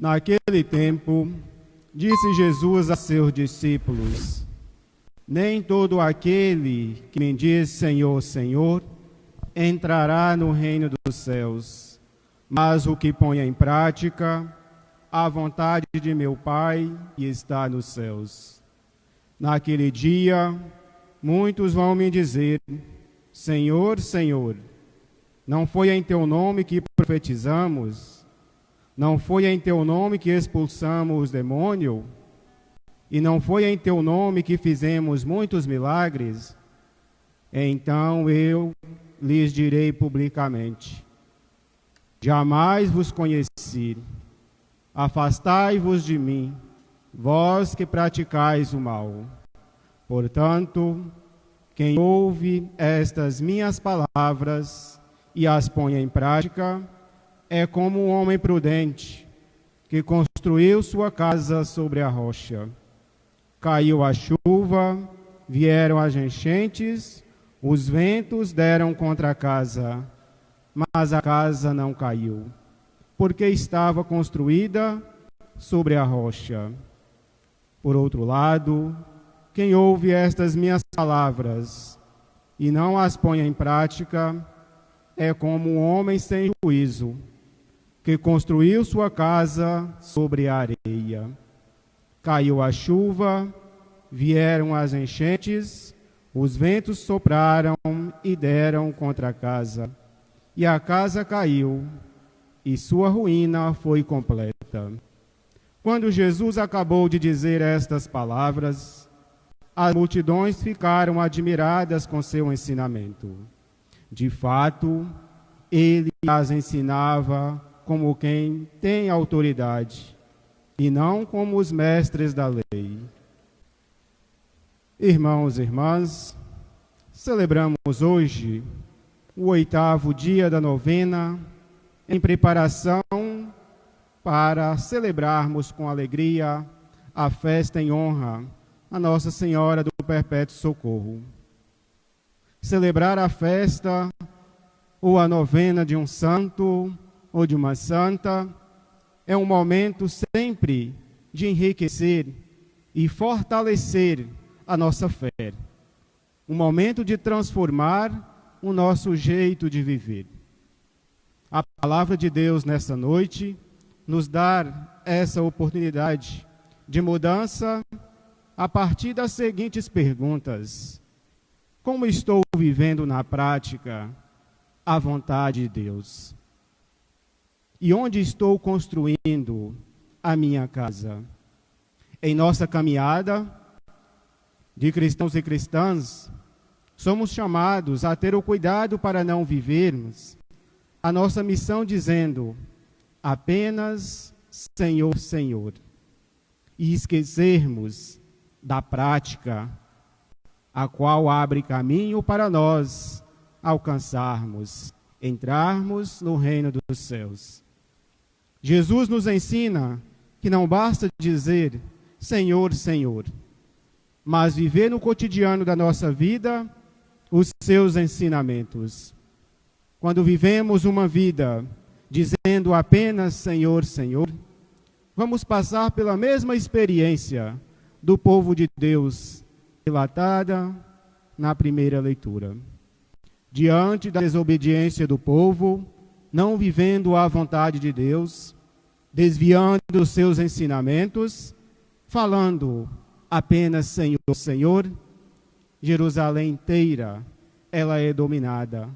Naquele tempo, disse Jesus a seus discípulos: nem todo aquele que me diz Senhor, Senhor, entrará no reino dos céus, mas o que põe em prática a vontade de meu Pai que está nos céus. Naquele dia, muitos vão me dizer: Senhor, Senhor, não foi em teu nome que profetizamos? Não foi em teu nome que expulsamos os demônios? E não foi em teu nome que fizemos muitos milagres? Então eu lhes direi publicamente: jamais vos conheci. Afastai-vos de mim, vós que praticais o mal. Portanto, quem ouve estas minhas palavras e as põe em prática, é como um homem prudente, que construiu sua casa sobre a rocha. Caiu a chuva, vieram as enchentes, os ventos deram contra a casa, mas a casa não caiu, porque estava construída sobre a rocha. Por outro lado, quem ouve estas minhas palavras e não as põe em prática, é como um homem sem juízo, que construiu sua casa sobre a areia. Caiu a chuva, vieram as enchentes, os ventos sopraram e deram contra a casa, e a casa caiu, e sua ruína foi completa. Quando Jesus acabou de dizer estas palavras, as multidões ficaram admiradas com seu ensinamento. De fato, ele as ensinava como quem tem autoridade, e não como os mestres da lei. Irmãos e irmãs, celebramos hoje o 8º dia da novena, em preparação para celebrarmos com alegria a festa em honra a Nossa Senhora do Perpétuo Socorro. Celebrar a festa ou a novena de um santo ou de uma santa é um momento sempre de enriquecer e fortalecer a nossa fé. Um momento de transformar o nosso jeito de viver. A palavra de Deus nessa noite nos dá essa oportunidade de mudança a partir das seguintes perguntas: como estou vivendo na prática a vontade de Deus? E onde estou construindo a minha casa? Em nossa caminhada de cristãos e cristãs, somos chamados a ter o cuidado para não vivermos a nossa missão dizendo apenas Senhor, Senhor, e esquecermos da prática, a qual abre caminho para nós alcançarmos, entrarmos no reino dos céus. Jesus nos ensina que não basta dizer Senhor, Senhor, mas viver no cotidiano da nossa vida os seus ensinamentos. Quando vivemos uma vida dizendo apenas Senhor, Senhor, vamos passar pela mesma experiência do povo de Deus, relatada na primeira leitura. Diante da desobediência do povo, não vivendo a vontade de Deus, desviando os seus ensinamentos, falando apenas Senhor, Senhor, Jerusalém inteira, ela é dominada,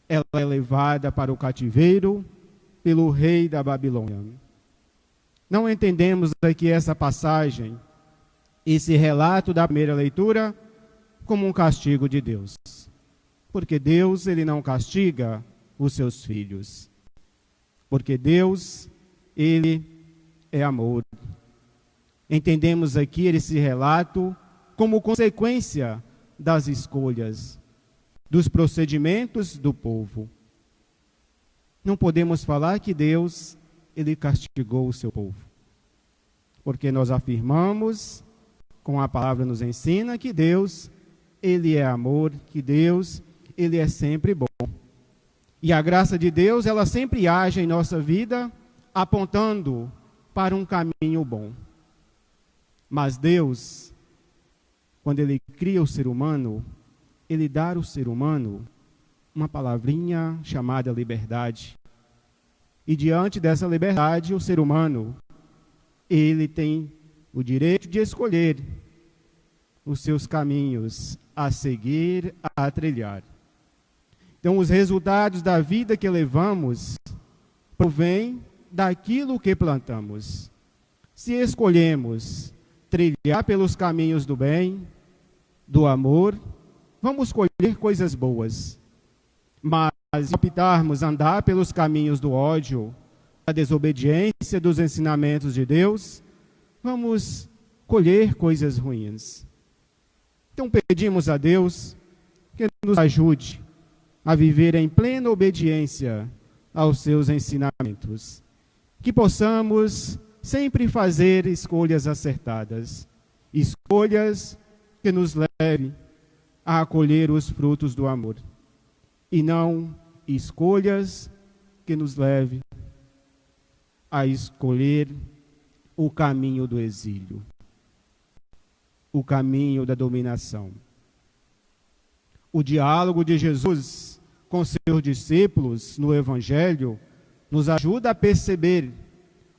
ela é levada para o cativeiro pelo rei da Babilônia. Não entendemos aqui essa passagem, esse relato da primeira leitura, como um castigo de Deus. Porque Deus, ele não castiga os seus filhos. Porque Deus, ele é amor. Entendemos aqui esse relato como consequência das escolhas, dos procedimentos do povo. Não podemos falar que Deus, ele castigou o seu povo. Porque nós afirmamos, com a palavra nos ensina, que Deus, ele é amor, que Deus, ele é sempre bom. E a graça de Deus, ela sempre age em nossa vida, apontando para um caminho bom. Mas Deus, quando Ele cria o ser humano, Ele dá ao ser humano uma palavrinha chamada liberdade. E diante dessa liberdade, o ser humano, ele tem o direito de escolher os seus caminhos a seguir, a trilhar. Então, os resultados da vida que levamos provêm daquilo que plantamos. Se escolhemos trilhar pelos caminhos do bem, do amor, vamos colher coisas boas. Mas se optarmos andar pelos caminhos do ódio, da desobediência dos ensinamentos de Deus, vamos colher coisas ruins. Então pedimos a Deus que nos ajude a viver em plena obediência aos seus ensinamentos. Que possamos sempre fazer escolhas acertadas, escolhas que nos levem a acolher os frutos do amor, e não escolhas que nos levem a escolher o caminho do exílio, o caminho da dominação. O diálogo de Jesus com seus discípulos no Evangelho nos ajuda a perceber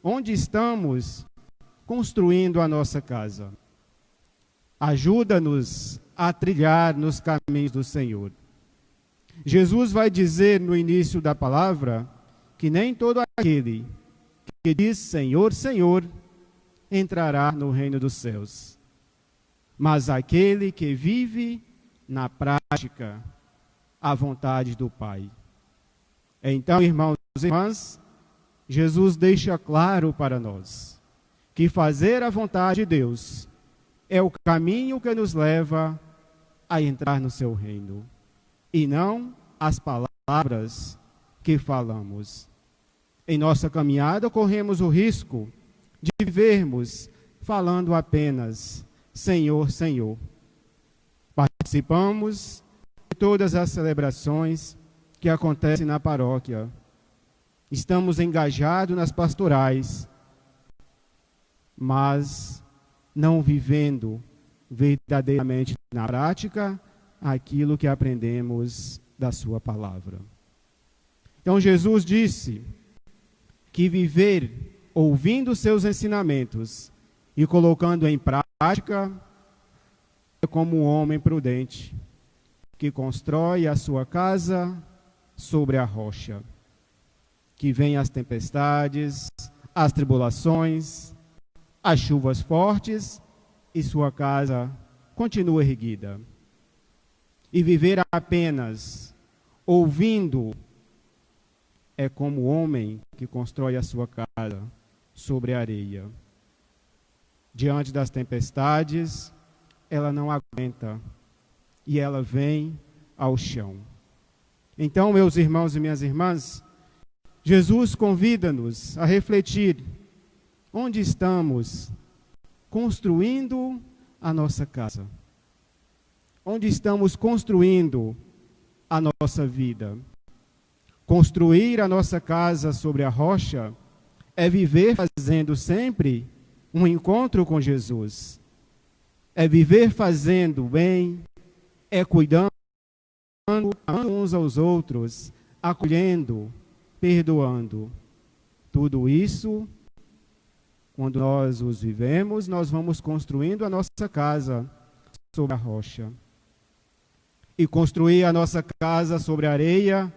onde estamos construindo a nossa casa. Ajuda-nos a trilhar nos caminhos do Senhor. Jesus vai dizer no início da palavra que nem todo aquele que diz Senhor, Senhor, entrará no reino dos céus, mas aquele que vive na prática a vontade do Pai. Então, irmãos e irmãs, Jesus deixa claro para nós que fazer a vontade de Deus é o caminho que nos leva a entrar no seu reino, e não as palavras que falamos. Em nossa caminhada, corremos o risco de vivermos falando apenas Senhor, Senhor. Participamos de todas as celebrações que acontecem na paróquia. Estamos engajados nas pastorais, mas não vivendo verdadeiramente na prática aquilo que aprendemos da sua palavra. Então Jesus disse que viver ouvindo seus ensinamentos e colocando em prática é como um homem prudente que constrói a sua casa sobre a rocha, que vem as tempestades, as tribulações, as chuvas fortes, e sua casa continua erguida. E viver apenas ouvindo é como o homem que constrói a sua casa sobre a areia. Diante das tempestades, ela não aguenta e ela vem ao chão. Então, meus irmãos e minhas irmãs, Jesus convida-nos a refletir onde estamos construindo a nossa casa, onde estamos construindo a nossa vida. Construir a nossa casa sobre a rocha é viver fazendo sempre um encontro com Jesus. É viver fazendo bem, é cuidando uns aos outros, acolhendo, perdoando. Tudo isso, quando nós os vivemos, nós vamos construindo a nossa casa sobre a rocha. E construir a nossa casa sobre a areia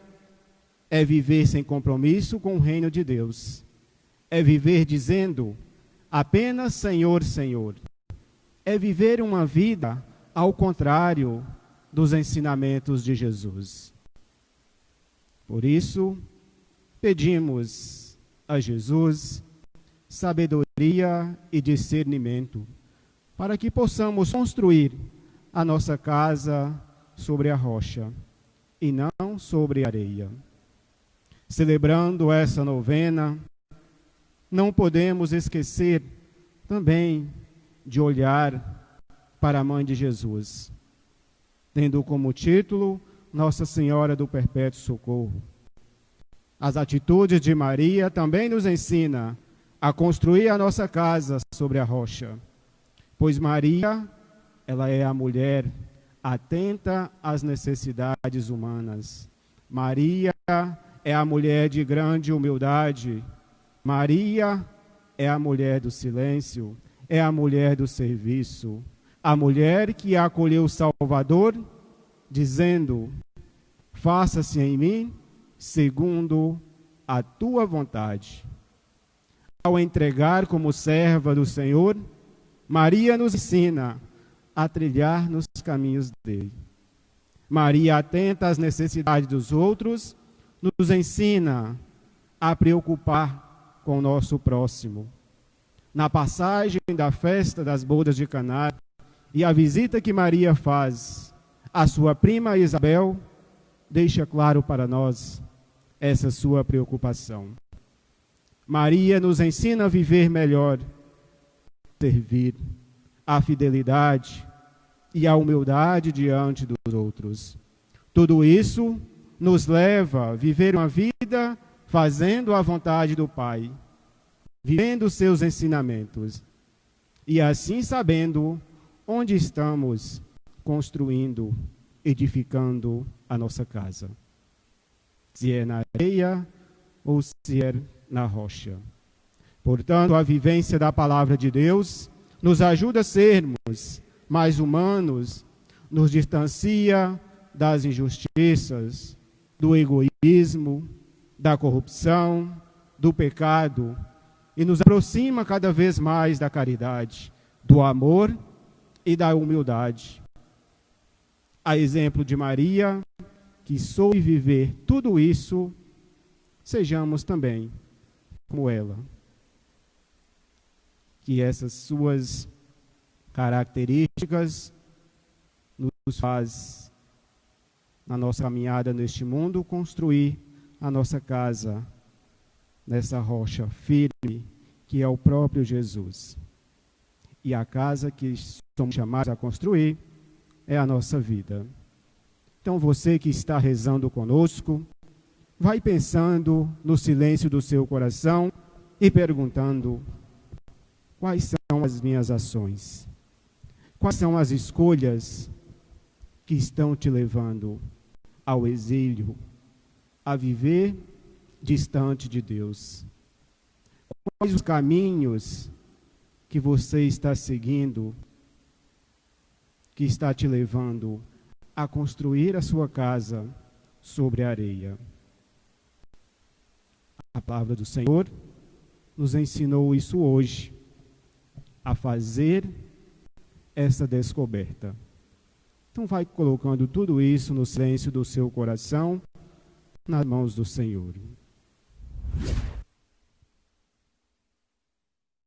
é viver sem compromisso com o reino de Deus. É viver dizendo apenas Senhor, Senhor. É viver uma vida ao contrário dos ensinamentos de Jesus. Por isso, pedimos a Jesus sabedoria e discernimento para que possamos construir a nossa casa sobre a rocha e não sobre a areia. Celebrando essa novena, não podemos esquecer também de olhar para a Mãe de Jesus, tendo como título Nossa Senhora do Perpétuo Socorro. As atitudes de Maria também nos ensina a construir a nossa casa sobre a rocha. Pois Maria, ela é a mulher atenta às necessidades humanas. Maria é a mulher de grande humildade. Maria é a mulher do silêncio, é a mulher do serviço. A mulher que acolheu o Salvador, dizendo: faça-se em mim segundo a tua vontade. Ao entregar como serva do Senhor, Maria nos ensina a trilhar nos caminhos dele. Maria, atenta às necessidades dos outros, nos ensina a preocupar com o nosso próximo. Na passagem da festa das bodas de Caná e a visita que Maria faz à sua prima Isabel, deixa claro para nós essa sua preocupação. Maria nos ensina a viver melhor, servir, a fidelidade e a humildade diante dos outros. Tudo isso nos leva a viver uma vida fazendo a vontade do Pai, vivendo os seus ensinamentos e assim sabendo onde estamos construindo, edificando a nossa casa. Se é na areia ou se é na rocha. Portanto, a vivência da palavra de Deus nos ajuda a sermos mais humanos, nos distancia das injustiças, do egoísmo, da corrupção, do pecado e nos aproxima cada vez mais da caridade, do amor e da humildade. A exemplo de Maria, que soube viver tudo isso, sejamos também como ela. Que essas suas características nos faz, na nossa caminhada neste mundo, construir a nossa casa nessa rocha firme, que é o próprio Jesus. E a casa que somos chamados a construir é a nossa vida. Então você que está rezando conosco, vai pensando no silêncio do seu coração e perguntando: quais são as minhas ações? Quais são as escolhas que estão te levando ao exílio, a viver distante de Deus? Quais os caminhos que você está seguindo, que está te levando a construir a sua casa sobre a areia? A palavra do Senhor nos ensinou isso hoje, a fazer essa descoberta. Então vai colocando tudo isso no silêncio do seu coração, nas mãos do Senhor.